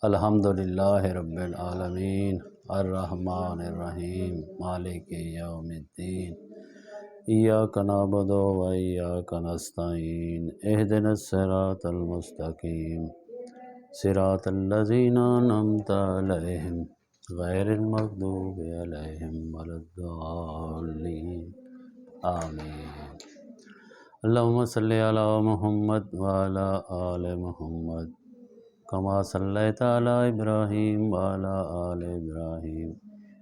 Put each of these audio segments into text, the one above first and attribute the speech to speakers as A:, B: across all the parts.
A: الحمدللہ رب العالمین الرحمن الرحیم مالک یوم الدین ایاک نعبد و ایاک نستعین اہدنا الصراط المستقیم صراط الذین انعمت علیہم غیر المغضوب علیہم ولا الضالین آمین۔ اللہم صلی علی محمد وعلی آل محمد کما صلیت علی ابراہیم وعلی آل ابراہیم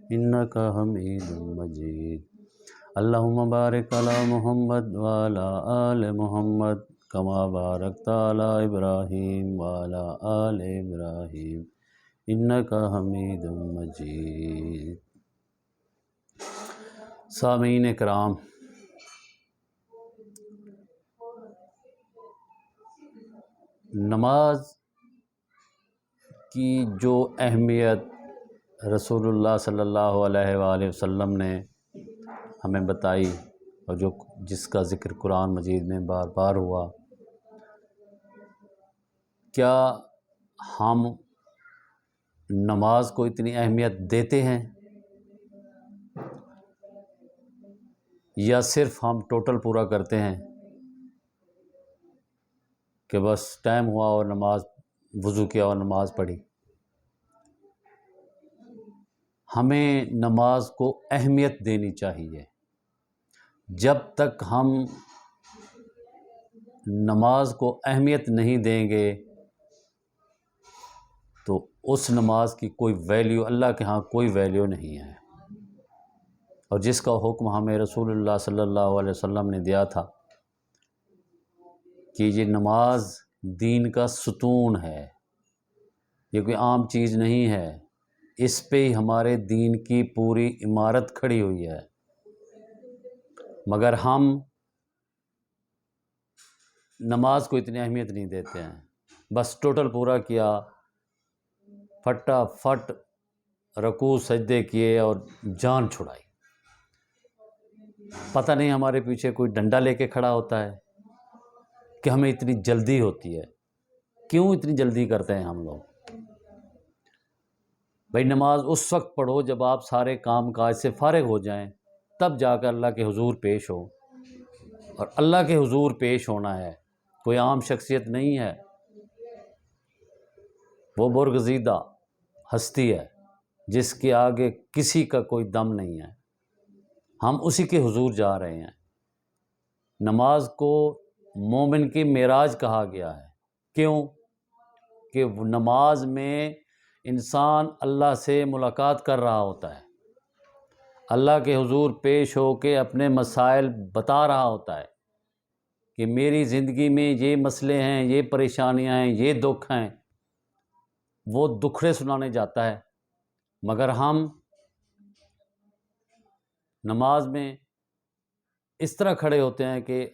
A: انک حمید مجید۔ اللہم بارک علی محمد وعلی آل محمد کما بارکت علی ابراہیم وعلی آل ابراہیم انک حمید مجید۔ سامعین کرام، نماز کی جو اہمیت رسول اللہ صلی اللہ علیہ وآلہ وسلم نے ہمیں بتائی اور جس کا ذکر قرآن مجید میں بار بار ہوا، کیا ہم نماز کو اتنی اہمیت دیتے ہیں یا صرف ہم ٹوٹل پورا کرتے ہیں کہ بس ٹائم ہوا اور نماز وضو کیا اور نماز پڑھی؟ ہمیں نماز کو اہمیت دینی چاہیے۔ جب تک ہم نماز کو اہمیت نہیں دیں گے تو اس نماز کی کوئی ویلیو اللہ کے ہاں کوئی ویلیو نہیں ہے۔ اور جس کا حکم ہمیں رسول اللہ صلی اللہ علیہ وسلم نے دیا تھا کہ یہ نماز دین کا ستون ہے، یہ کوئی عام چیز نہیں ہے، اس پہ ہی ہمارے دین کی پوری عمارت کھڑی ہوئی ہے، مگر ہم نماز کو اتنی اہمیت نہیں دیتے ہیں۔ بس ٹوٹل پورا کیا، پھٹا پھٹ رکوع سجدے کیے اور جان چھڑائی۔ پتہ نہیں ہمارے پیچھے کوئی ڈنڈا لے کے کھڑا ہوتا ہے کہ ہمیں اتنی جلدی ہوتی ہے۔ کیوں اتنی جلدی کرتے ہیں ہم لوگ؟ بھائی نماز اس وقت پڑھو جب آپ سارے کام کاج سے فارغ ہو جائیں، تب جا کر اللہ کے حضور پیش ہو۔ اور اللہ کے حضور پیش ہونا ہے، کوئی عام شخصیت نہیں ہے، وہ برگزیدہ ہستی ہے جس کے آگے کسی کا کوئی دم نہیں ہے۔ ہم اسی کے حضور جا رہے ہیں۔ نماز کو مومن کی معراج کہا گیا ہے۔ کیوں؟ کہ نماز میں انسان اللہ سے ملاقات کر رہا ہوتا ہے، اللہ کے حضور پیش ہو کے اپنے مسائل بتا رہا ہوتا ہے کہ میری زندگی میں یہ مسئلے ہیں، یہ پریشانیاں ہیں، یہ دکھ ہیں، وہ دکھڑے سنانے جاتا ہے۔ مگر ہم نماز میں اس طرح کھڑے ہوتے ہیں کہ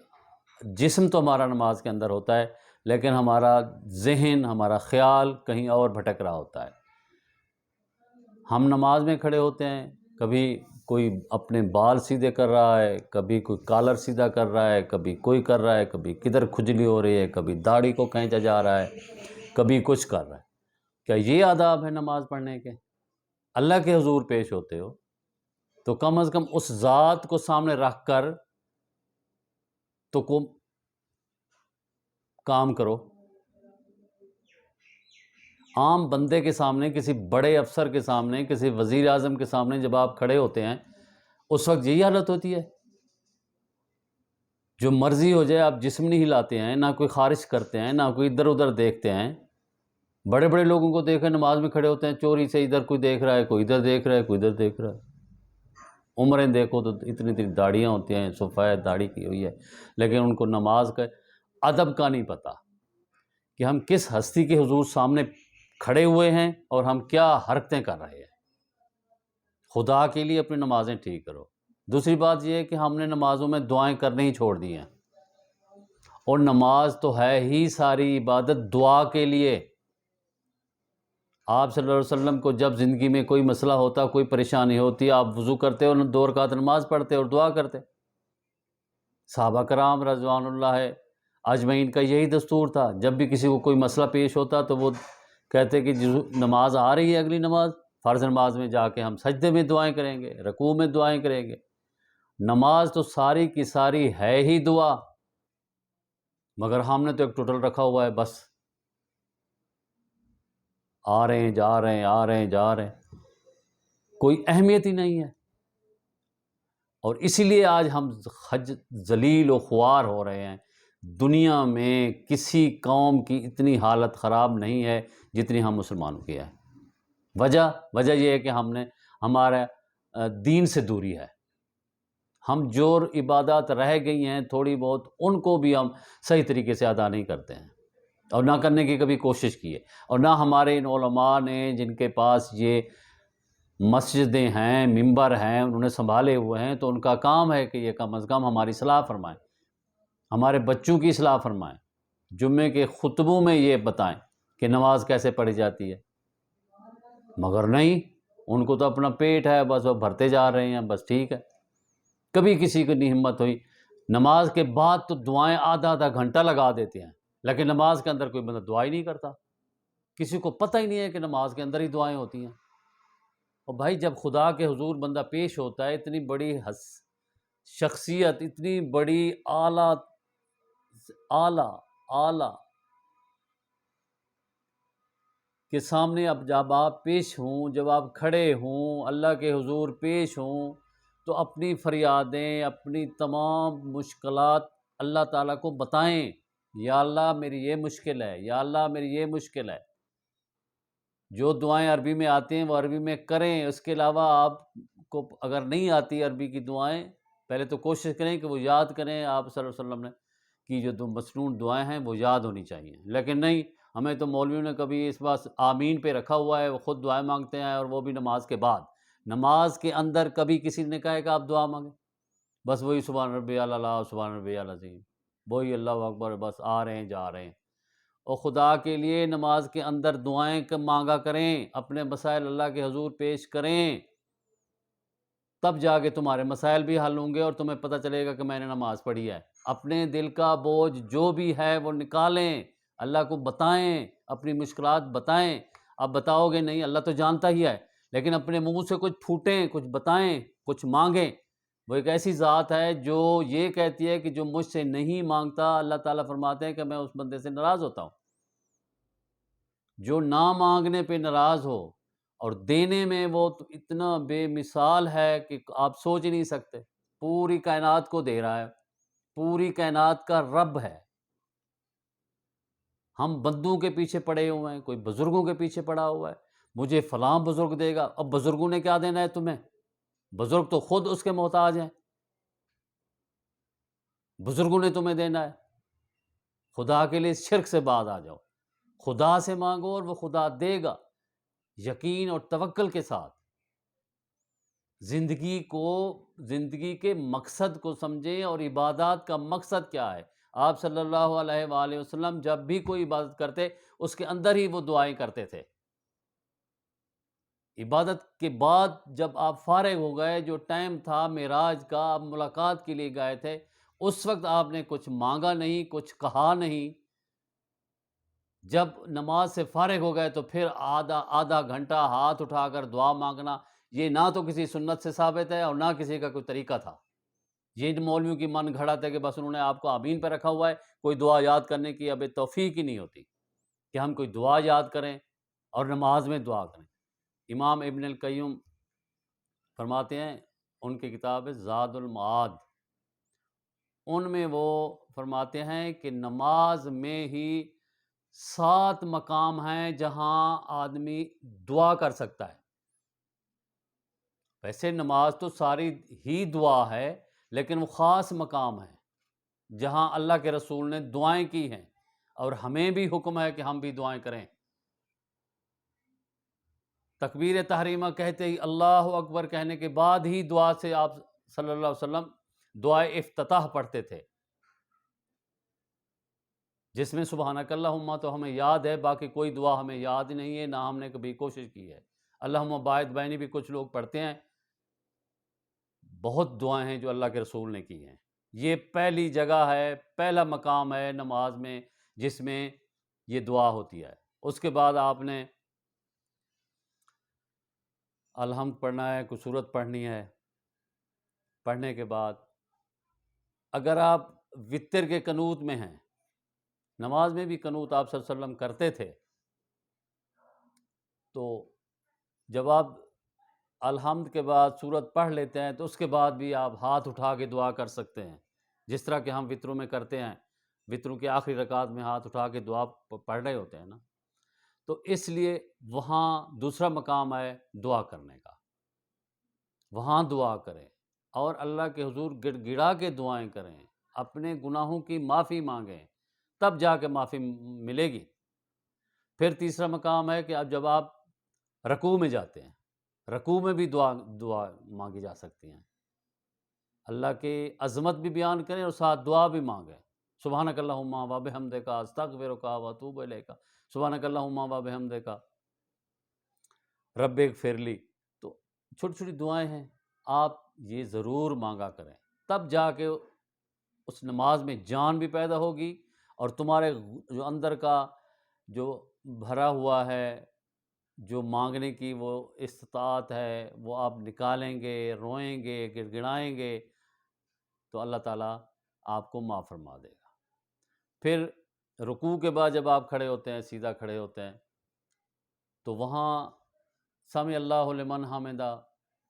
A: جسم تو ہمارا نماز کے اندر ہوتا ہے لیکن ہمارا ذہن، ہمارا خیال کہیں اور بھٹک رہا ہوتا ہے۔ ہم نماز میں کھڑے ہوتے ہیں، کبھی کوئی اپنے بال سیدھے کر رہا ہے، کبھی کوئی کالر سیدھا کر رہا ہے، کبھی کوئی کر رہا ہے، کبھی کدھر کھجلی ہو رہی ہے، کبھی داڑھی کو کھینچا جا رہا ہے، کبھی کچھ کر رہا ہے۔ کیا یہ آداب ہے نماز پڑھنے کے؟ اللہ کے حضور پیش ہوتے ہو تو کم از کم اس ذات کو سامنے رکھ کر تو کام کرو۔ عام بندے کے سامنے، کسی بڑے افسر کے سامنے، کسی وزیر اعظم کے سامنے جب آپ کھڑے ہوتے ہیں اس وقت یہی حالت ہوتی ہے، جو مرضی ہو جائے، آپ جسم نہیں ہلاتے ہیں، نہ کوئی خارش کرتے ہیں، نہ کوئی ادھر ادھر دیکھتے ہیں۔ بڑے بڑے لوگوں کو دیکھیں نماز میں کھڑے ہوتے ہیں، چوری سے ادھر کوئی دیکھ رہا ہے، کوئی ادھر دیکھ رہا ہے، کوئی ادھر دیکھ رہا ہے۔ عمریں دیکھو تو اتنی اتنی داڑیاں ہوتی ہیں، سفید داڑھی کی ہوئی ہے، لیکن ان کو نماز کا ادب کا نہیں پتہ کہ ہم کس ہستی کے حضور سامنے کھڑے ہوئے ہیں اور ہم کیا حرکتیں کر رہے ہیں۔ خدا کے لیے اپنی نمازیں ٹھیک کرو۔ دوسری بات یہ ہے کہ ہم نے نمازوں میں دعائیں کرنے ہی چھوڑ دی ہیں، اور نماز تو ہے ہی ساری عبادت دعا کے لیے۔ آپ صلی اللہ علیہ وسلم کو جب زندگی میں کوئی مسئلہ ہوتا، کوئی پریشانی ہوتی، آپ وضو کرتے اور 2 رکعت نماز پڑھتے اور دعا کرتے۔ صحابہ کرام رضوان اللہ اجمعین کا یہی دستور تھا، جب بھی کسی کو کوئی مسئلہ پیش ہوتا تو وہ کہتے کہ جو نماز آ رہی ہے اگلی نماز، فرض نماز میں جا کے ہم سجدے میں دعائیں کریں گے، رکوع میں دعائیں کریں گے۔ نماز تو ساری کی ساری ہے ہی دعا، مگر ہم نے تو ایک ٹوٹل رکھا ہوا ہے، بس آ رہے ہیں جا رہے ہیں، آ رہے ہیں جا رہے ہیں، کوئی اہمیت ہی نہیں ہے۔ اور اسی لیے آج ہم ذلیل و خوار ہو رہے ہیں۔ دنیا میں کسی قوم کی اتنی حالت خراب نہیں ہے جتنی ہم مسلمانوں کی ہے۔ وجہ یہ ہے کہ ہم نے ہمارا دین سے دوری ہے۔ ہم جو عبادات رہ گئی ہیں تھوڑی بہت، ان کو بھی ہم صحیح طریقے سے ادا نہیں کرتے ہیں، اور نہ کرنے کی کبھی کوشش کی ہے۔ اور نہ ہمارے ان علماء نے جن کے پاس یہ مسجدیں ہیں، ممبر ہیں، انہوں نے سنبھالے ہوئے ہیں، تو ان کا کام ہے کہ یہ کم از کم ہماری اصلاح فرمائیں، ہمارے بچوں کی اصلاح فرمائیں، جمعے کے خطبوں میں یہ بتائیں کہ نماز کیسے پڑھی جاتی ہے۔ مگر نہیں، ان کو تو اپنا پیٹ ہے، بس وہ بھرتے جا رہے ہیں، بس ٹھیک ہے۔ کبھی کسی کو نہیں ہمت ہوئی، نماز کے بعد تو دعائیں آدھا آدھا گھنٹہ لگا دیتے ہیں، لیکن نماز کے اندر کوئی بندہ دعا ہی نہیں کرتا۔ کسی کو پتہ ہی نہیں ہے کہ نماز کے اندر ہی دعائیں ہوتی ہیں۔ اور بھائی جب خدا کے حضور بندہ پیش ہوتا ہے، اتنی بڑی شخصیت، اتنی بڑی اعلیٰ کے سامنے، اب جب آپ پیش ہوں، جب آپ کھڑے ہوں، اللہ کے حضور پیش ہوں، تو اپنی فریادیں، اپنی تمام مشکلات اللہ تعالیٰ کو بتائیں، یا اللہ میری یہ مشکل ہے، یا اللہ میری یہ مشکل ہے۔ جو دعائیں عربی میں آتی ہیں وہ عربی میں کریں۔ اس کے علاوہ آپ کو اگر نہیں آتی عربی کی دعائیں، پہلے تو کوشش کریں کہ وہ یاد کریں۔ آپ صلی اللہ علیہ وسلم نے کی جو مسنون دعائیں ہیں وہ یاد ہونی چاہیے، لیکن نہیں، ہمیں تو مولویوں نے کبھی اس بات آمین پہ رکھا ہوا ہے، وہ خود دعائیں مانگتے ہیں، اور وہ بھی نماز کے بعد۔ نماز کے اندر کبھی کسی نے کہا ہے کہ آپ دعا مانگیں؟ بس وہی سبحان ربی الاعلیٰ، سبحان ربی العظیم، وہی اللہ اکبر، بس آ رہے ہیں جا رہے ہیں۔ اور خدا کے لیے نماز کے اندر دعائیں مانگا کریں، اپنے مسائل اللہ کے حضور پیش کریں، تب جا کے تمہارے مسائل بھی حل ہوں گے، اور تمہیں پتہ چلے گا کہ میں نے نماز پڑھی ہے۔ اپنے دل کا بوجھ جو بھی ہے وہ نکالیں، اللہ کو بتائیں، اپنی مشکلات بتائیں۔ اب بتاؤ گے نہیں، اللہ تو جانتا ہی ہے، لیکن اپنے منہ سے کچھ پھوٹیں، کچھ بتائیں، کچھ مانگیں۔ وہ ایک ایسی ذات ہے جو یہ کہتی ہے کہ جو مجھ سے نہیں مانگتا، اللہ تعالیٰ فرماتے ہیں کہ میں اس بندے سے ناراض ہوتا ہوں۔ جو نہ مانگنے پہ ناراض ہو اور دینے میں وہ تو اتنا بے مثال ہے کہ آپ سوچ ہی نہیں سکتے۔ پوری کائنات کو دے رہا ہے، پوری کائنات کا رب ہے۔ ہم بندوں کے پیچھے پڑے ہوئے ہیں، کوئی بزرگوں کے پیچھے پڑا ہوا ہے، مجھے فلاں بزرگ دے گا۔ اب بزرگوں نے کیا دینا ہے تمہیں؟ بزرگ تو خود اس کے محتاج ہیں، بزرگوں نے تمہیں دینا ہے۔ خدا کے لیے شرک سے باز آ جاؤ، خدا سے مانگو اور وہ خدا دے گا، یقین اور توکل کے ساتھ۔ زندگی کے مقصد کو سمجھیں، اور عبادات کا مقصد کیا ہے۔ آپ صلی اللہ علیہ وآلہ وسلم جب بھی کوئی عبادت کرتے، اس کے اندر ہی وہ دعائیں کرتے تھے۔ عبادت کے بعد جب آپ فارغ ہو گئے، جو ٹائم تھا معراج کا، آپ ملاقات کے لیے گئے تھے، اس وقت آپ نے کچھ مانگا نہیں، کچھ کہا نہیں۔ جب نماز سے فارغ ہو گئے تو پھر آدھا گھنٹہ ہاتھ اٹھا کر دعا مانگنا، یہ نہ تو کسی سنت سے ثابت ہے اور نہ کسی کا کوئی طریقہ تھا۔ یہ مولویوں کی من گھڑت ہے کہ بس انہوں نے آپ کو آمین پہ رکھا ہوا ہے، کوئی دعا یاد کرنے کی اب توفیق ہی نہیں ہوتی کہ ہم کوئی دعا یاد کریں اور نماز میں دعا کریں۔ امام ابن القیم فرماتے ہیں، ان کی کتاب ہے زاد المعاد، ان میں وہ فرماتے ہیں کہ نماز میں ہی 7 مقام ہیں جہاں آدمی دعا کر سکتا ہے۔ ویسے نماز تو ساری ہی دعا ہے، لیکن وہ خاص مقام ہے جہاں اللہ کے رسول نے دعائیں کی ہیں، اور ہمیں بھی حکم ہے کہ ہم بھی دعائیں کریں۔ تکبیر تحریمہ کہتے ہی، اللہ اکبر کہنے کے بعد ہی دعا سے آپ صلی اللہ علیہ وسلم دعائے افتتاح پڑھتے تھے، جس میں سبحانک اللہم تو ہمیں یاد ہے، باقی کوئی دعا ہمیں یاد نہیں ہے، نہ ہم نے کبھی کوشش کی ہے۔ اللہم باعث بینی بھی کچھ لوگ پڑھتے ہیں۔ بہت دعائیں ہیں جو اللہ کے رسول نے کی ہیں۔ یہ پہلی جگہ ہے، پہلا مقام ہے نماز میں جس میں یہ دعا ہوتی ہے۔ اس کے بعد آپ نے الحمد پڑھنا ہے، کوئی سورت پڑھنی ہے۔ پڑھنے کے بعد اگر آپ وتر کے قنوت میں ہیں، نماز میں بھی قنوت آپ صلی اللہ علیہ وسلم کرتے تھے، تو جب آپ الحمد کے بعد سورت پڑھ لیتے ہیں تو اس کے بعد بھی آپ ہاتھ اٹھا کے دعا کر سکتے ہیں، جس طرح کہ ہم وتروں میں کرتے ہیں، وتروں کی آخری رکعت میں ہاتھ اٹھا کے دعا پڑھ رہے ہوتے ہیں نا۔ تو اس لیے وہاں دوسرا مقام ہے دعا کرنے کا، وہاں دعا کریں اور اللہ کے حضور گڑ گڑا کے دعائیں کریں، اپنے گناہوں کی معافی مانگیں، تب جا کے معافی ملے گی۔ پھر تیسرا مقام ہے کہ اب جب آپ رکوع میں جاتے ہیں، رکوع میں بھی دعا مانگی جا سکتی ہیں، اللہ کی عظمت بھی بیان کریں اور ساتھ دعا بھی مانگیں۔ سبحانک اللہم و بحمدک استغفرک و اتوب الیک، سبحانک اللہم و بحمدک رب اغفر لی۔ تو چھوٹی چھوٹی دعائیں ہیں، آپ یہ ضرور مانگا کریں، تب جا کے اس نماز میں جان بھی پیدا ہوگی اور تمہارے جو اندر کا جو بھرا ہوا ہے، جو مانگنے کی وہ استطاعت ہے، وہ آپ نکالیں گے، روئیں گے، گڑ گڑائیں گے، تو اللہ تعالیٰ آپ کو معاف فرما دے گا۔ پھر رکوع کے بعد جب آپ کھڑے ہوتے ہیں، سیدھا کھڑے ہوتے ہیں، تو وہاں سمع اللہ لمن حمدہ،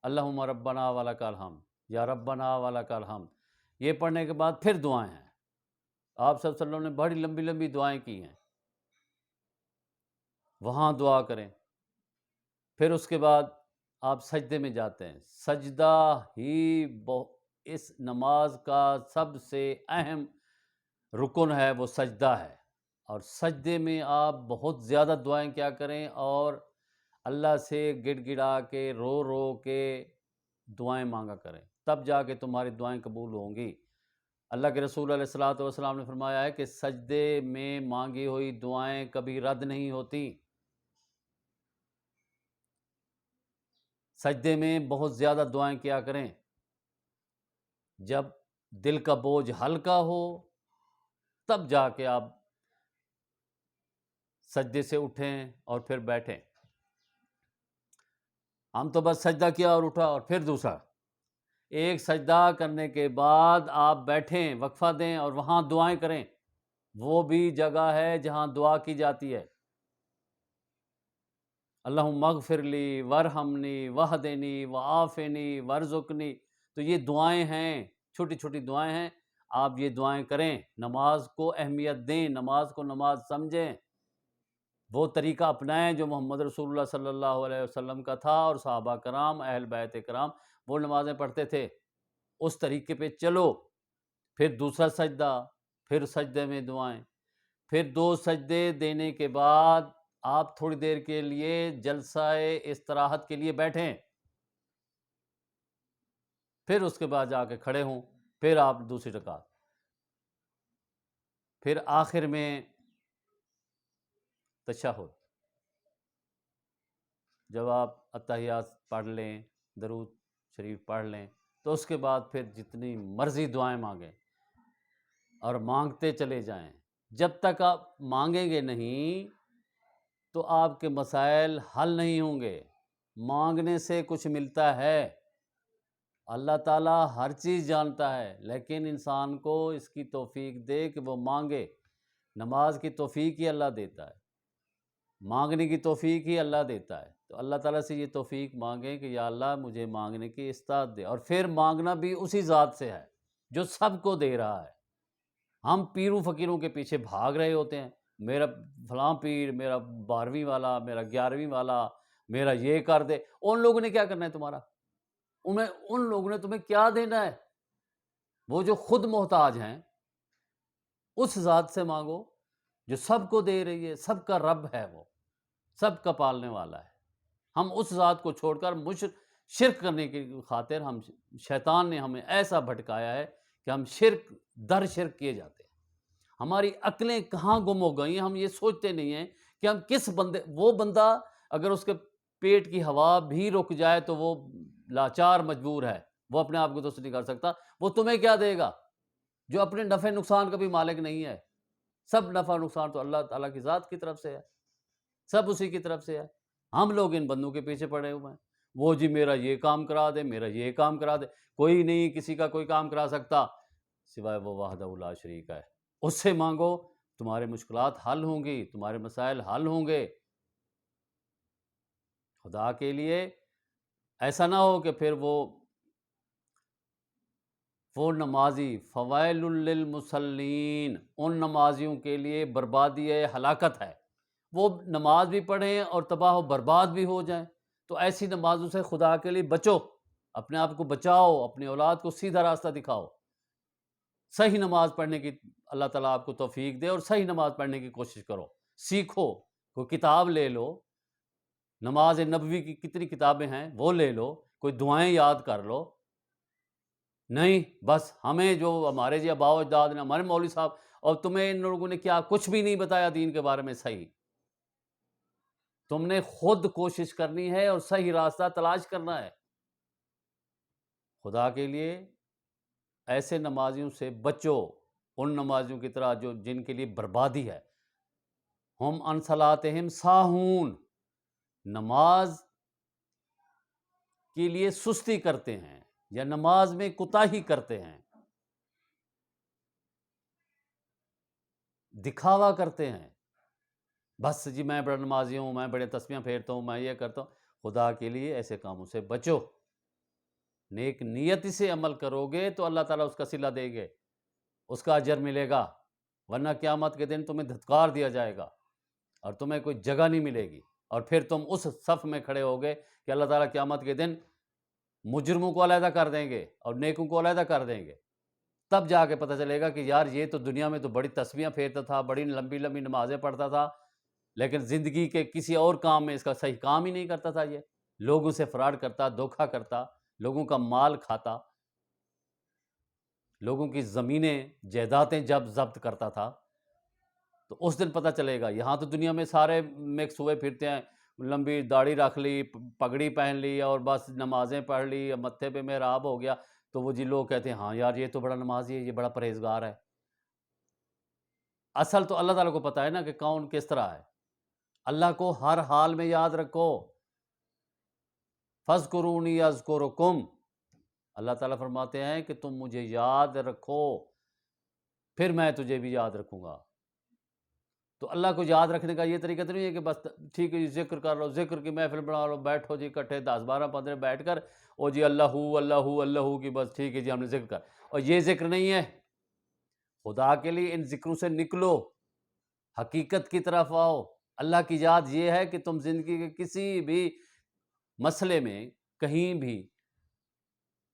A: اللہم ربنا ولک الحمد، یا ربنا ولک الحمد، یہ پڑھنے کے بعد پھر دعائیں ہیں۔ آپ صلی اللہ علیہ وسلم نے بڑی لمبی لمبی دعائیں کی ہیں، وہاں دعا کریں۔ پھر اس کے بعد آپ سجدے میں جاتے ہیں، سجدہ ہی اس نماز کا سب سے اہم رکن ہے، وہ سجدہ ہے، اور سجدے میں آپ بہت زیادہ دعائیں کیا کریں اور اللہ سے گڑ گڑا کے رو رو کے دعائیں مانگا کریں، تب جا کے تمہاری دعائیں قبول ہوں گی۔ اللہ کے رسول علیہ الصلوۃ والسلام نے فرمایا ہے کہ سجدے میں مانگی ہوئی دعائیں کبھی رد نہیں ہوتی۔ سجدے میں بہت زیادہ دعائیں کیا کریں، جب دل کا بوجھ ہلکا ہو تب جا کے آپ سجدے سے اٹھیں اور پھر بیٹھیں۔ ہم تو بس سجدہ کیا اور اٹھا اور پھر دوسرا، ایک سجدہ کرنے کے بعد آپ بیٹھیں، وقفہ دیں اور وہاں دعائیں کریں، وہ بھی جگہ ہے جہاں دعا کی جاتی ہے۔ اللہم اغفر لی ورحمنی واہدنی وعافنی وارزقنی، تو یہ دعائیں ہیں، چھوٹی چھوٹی دعائیں ہیں، آپ یہ دعائیں کریں، نماز کو اہمیت دیں، نماز کو نماز سمجھیں، وہ طریقہ اپنائیں جو محمد رسول اللہ صلی اللہ علیہ وسلم کا تھا اور صحابہ کرام، اہل بیت کرام وہ نمازیں پڑھتے تھے، اس طریقے پہ چلو۔ پھر دوسرا سجدہ، پھر سجدے میں دعائیں، پھر 2 سجدے دینے کے بعد آپ تھوڑی دیر کے لیے جلسہ استراحت کے لیے بیٹھیں، پھر اس کے بعد جا کے کھڑے ہوں، پھر آپ دوسری رکعت، پھر آخر میں تشہد، جب آپ اتحیات پڑھ لیں، درود شریف پڑھ لیں، تو اس کے بعد پھر جتنی مرضی دعائیں مانگیں اور مانگتے چلے جائیں، جب تک آپ مانگیں گے نہیں تو آپ کے مسائل حل نہیں ہوں گے۔ مانگنے سے کچھ ملتا ہے، اللہ تعالیٰ ہر چیز جانتا ہے، لیکن انسان کو اس کی توفیق دے کہ وہ مانگے۔ نماز کی توفیق ہی اللہ دیتا ہے، مانگنے کی توفیق ہی اللہ دیتا ہے، تو اللہ تعالیٰ سے یہ توفیق مانگیں کہ یا اللہ مجھے مانگنے کی استعداد دے، اور پھر مانگنا بھی اسی ذات سے ہے جو سب کو دے رہا ہے۔ ہم پیروں فقیروں کے پیچھے بھاگ رہے ہوتے ہیں، میرا فلاں پیر، میرا 12ویں والا، میرا 11ویں والا، میرا یہ کر دے۔ ان لوگوں نے کیا کرنا ہے تمہارا؟ ان لوگوں نے تمہیں کیا دینا ہے؟ وہ جو خود محتاج ہیں، اس ذات سے مانگو جو سب کو دے رہی ہے، سب کا رب ہے، وہ سب کا پالنے والا ہے۔ ہم اس ذات کو چھوڑ کر شرک کرنے کی خاطر شیطان نے ہمیں ایسا بھٹکایا ہے کہ ہم شرک در شرک کیے جاتے ہیں۔ ہماری عقلیں کہاں گم ہو گئی ہیں، ہم یہ سوچتے نہیں ہیں کہ ہم کس وہ بندہ اگر اس کے پیٹ کی ہوا بھی رک جائے تو وہ لاچار مجبور ہے، وہ اپنے آپ کو درست نہیں کر سکتا، وہ تمہیں کیا دے گا جو اپنے نفع نقصان کا بھی مالک نہیں ہے؟ سب نفع نقصان تو اللہ تعالیٰ کی ذات کی طرف سے ہے۔ سب اسی کی طرف سے ہے. ہم لوگ ان بندوں کے پیچھے پڑے ہوئے ہیں. وہ جی میرا یہ کام کرا دے، میرا یہ کام کرا دے. کوئی نہیں کسی کا کوئی کام کرا سکتا سوائے وہ وحدہ لا شریک ہے. اس سے مانگو، تمہارے مشکلات حل ہوں گی، تمہارے مسائل حل ہوں گے. خدا کے لیے ایسا نہ ہو کہ پھر وہ نمازی فوائل للمصلین، ان نمازیوں کے لیے بربادی ہے، ہلاکت ہے. وہ نماز بھی پڑھیں اور تباہ و برباد بھی ہو جائیں. تو ایسی نمازوں سے خدا کے لیے بچو، اپنے آپ کو بچاؤ، اپنی اولاد کو سیدھا راستہ دکھاؤ. صحیح نماز پڑھنے کی اللہ تعالیٰ آپ کو توفیق دے، اور صحیح نماز پڑھنے کی کوشش کرو. سیکھو، کوئی کتاب لے لو، نماز نبوی کی کتنی کتابیں ہیں وہ لے لو، کوئی دعائیں یاد کر لو. نہیں بس ہمیں جو ہمارے جی آباء و اجداد نے، ہمارے مولوی صاحب، اور تمہیں ان لوگوں نے کیا کچھ بھی نہیں بتایا دین کے بارے میں صحیح. تم نے خود کوشش کرنی ہے اور صحیح راستہ تلاش کرنا ہے. خدا کے لیے ایسے نمازیوں سے بچو، ان نمازیوں کی طرح جن کے لیے بربادی ہے. ہم عن صلاتہم ساہون، نماز کے لیے سستی کرتے ہیں یا نماز میں کوتاہی کرتے ہیں، دکھاوا کرتے ہیں. بس جی میں بڑا نمازی ہوں، میں بڑے تسبیحاں پھیرتا ہوں، میں یہ کرتا ہوں. خدا کے لیے ایسے کاموں سے بچو. نیک نیتی سے عمل کرو گے تو اللہ تعالیٰ اس کا صلہ دے گے، اس کا اجر ملے گا. ورنہ قیامت کے دن تمہیں دھتکار دیا جائے گا اور تمہیں کوئی جگہ نہیں ملے گی. اور پھر تم اس صف میں کھڑے ہوگے کہ اللہ تعالیٰ قیامت کے دن مجرموں کو علیحدہ کر دیں گے اور نیکوں کو علیحدہ کر دیں گے. تب جا کے پتہ چلے گا کہ یار یہ تو دنیا میں تو بڑی تسبیحاں پھیرتا تھا، بڑی لمبی لمبی نمازیں پڑھتا تھا، لیکن زندگی کے کسی اور کام میں اس کا صحیح کام ہی نہیں کرتا تھا. یہ لوگوں سے فراڈ کرتا، دھوکہ کرتا، لوگوں کا مال کھاتا، لوگوں کی زمینیں جائیدادیں جب ضبط کرتا تھا. تو اس دن پتہ چلے گا. یہاں تو دنیا میں سارے مکس ہوئے پھرتے ہیں، لمبی داڑھی رکھ لی، پگڑی پہن لی اور بس نمازیں پڑھ لی، متھے پہ محراب ہو گیا. تو وہ جی لوگ کہتے ہیں ہاں یار یہ تو بڑا نمازی ہے، یہ بڑا پرہیزگار ہے. اصل تو اللہ تعالیٰ کو پتہ ہے نا کہ کون کس طرح ہے. اللہ کو ہر حال میں یاد رکھو. فَاذْكُرُونِي أَذْكُرُكُمْ، اللہ تعالیٰ فرماتے ہیں کہ تم مجھے یاد رکھو پھر میں تجھے بھی یاد رکھوں گا. تو اللہ کو یاد رکھنے کا یہ طریقہ تو نہیں ہے کہ بس ٹھیک ہے جی ذکر کر لو، ذکر کی محفل بنا لو، بیٹھو جی اکٹھے 10 12 15 بیٹھ کر، او جی اللہ اللہ اللہ کی بس ٹھیک ہے جی ہم نے ذکر کر. اور یہ ذکر نہیں ہے. خدا کے لیے ان ذکروں سے نکلو، حقیقت کی طرف آؤ. اللہ کی یاد یہ ہے کہ تم زندگی کے کسی بھی مسئلے میں کہیں بھی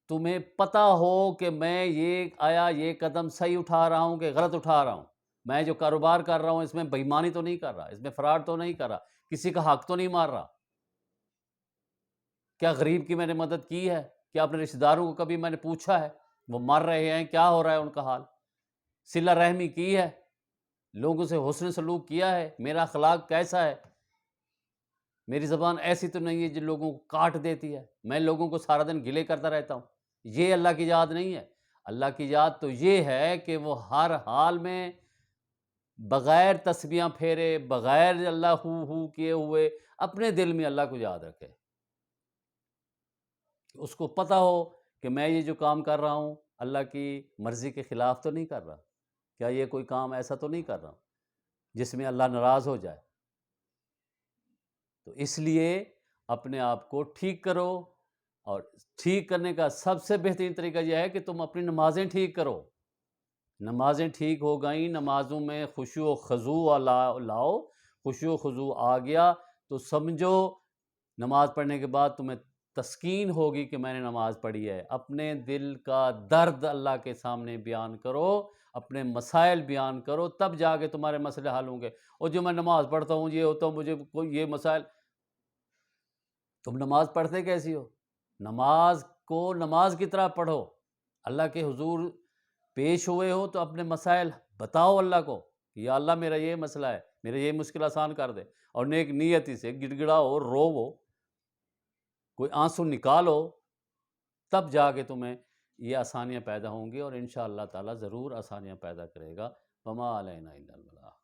A: تمہیں پتہ ہو کہ میں یہ قدم صحیح اٹھا رہا ہوں کہ غلط اٹھا رہا ہوں. میں جو کاروبار کر رہا ہوں اس میں بے ایمانی تو نہیں کر رہا، اس میں فراڈ تو نہیں کر رہا، کسی کا حق تو نہیں مار رہا. کیا غریب کی میں نے مدد کی ہے؟ کیا اپنے رشتہ داروں کو کبھی میں نے پوچھا ہے وہ مر رہے ہیں کیا ہو رہا ہے ان کا حال؟ صلہ رحمی کی ہے؟ لوگوں سے حسن سلوک کیا ہے؟ میرا اخلاق کیسا ہے؟ میری زبان ایسی تو نہیں ہے جو لوگوں کو کاٹ دیتی ہے، میں لوگوں کو سارا دن گلے کرتا رہتا ہوں. یہ اللہ کی یاد نہیں ہے. اللہ کی یاد تو یہ ہے کہ وہ ہر حال میں بغیر تسبیحاں پھیرے، بغیر اللہ ہو کیے ہوئے اپنے دل میں اللہ کو یاد رکھے. اس کو پتہ ہو کہ میں یہ جو کام کر رہا ہوں اللہ کی مرضی کے خلاف تو نہیں کر رہا. کیا یہ کوئی کام ایسا تو نہیں کر رہا جس میں اللہ ناراض ہو جائے؟ تو اس لیے اپنے آپ کو ٹھیک کرو، اور ٹھیک کرنے کا سب سے بہترین طریقہ یہ ہے کہ تم اپنی نمازیں ٹھیک کرو. نمازیں ٹھیک ہو گئیں، نمازوں میں خشوع و خضوع لاؤ. خشوع و خضوع آ گیا تو سمجھو نماز پڑھنے کے بعد تمہیں تسکین ہوگی کہ میں نے نماز پڑھی ہے. اپنے دل کا درد اللہ کے سامنے بیان کرو، اپنے مسائل بیان کرو، تب جا کے تمہارے مسئلے حل ہوں گے. اور جو میں نماز پڑھتا ہوں یہ ہوتا ہوں، مجھے کوئی یہ مسائل. تم نماز پڑھتے کیسی ہو؟ نماز کو نماز کی طرح پڑھو. اللہ کے حضور پیش ہوئے ہو تو اپنے مسائل بتاؤ اللہ کو، یا اللہ میرا یہ مسئلہ ہے، میرا یہ مشکل آسان کر دے. اور نیک نیتی سے گڑ گڑاؤ، رو، کوئی آنسو نکالو، تب جا کے تمہیں یہ آسانیاں پیدا ہوں گی. اور انشاءاللہ تعالی ضرور آسانیاں پیدا کرے گا. وما علینا الا البلاغ.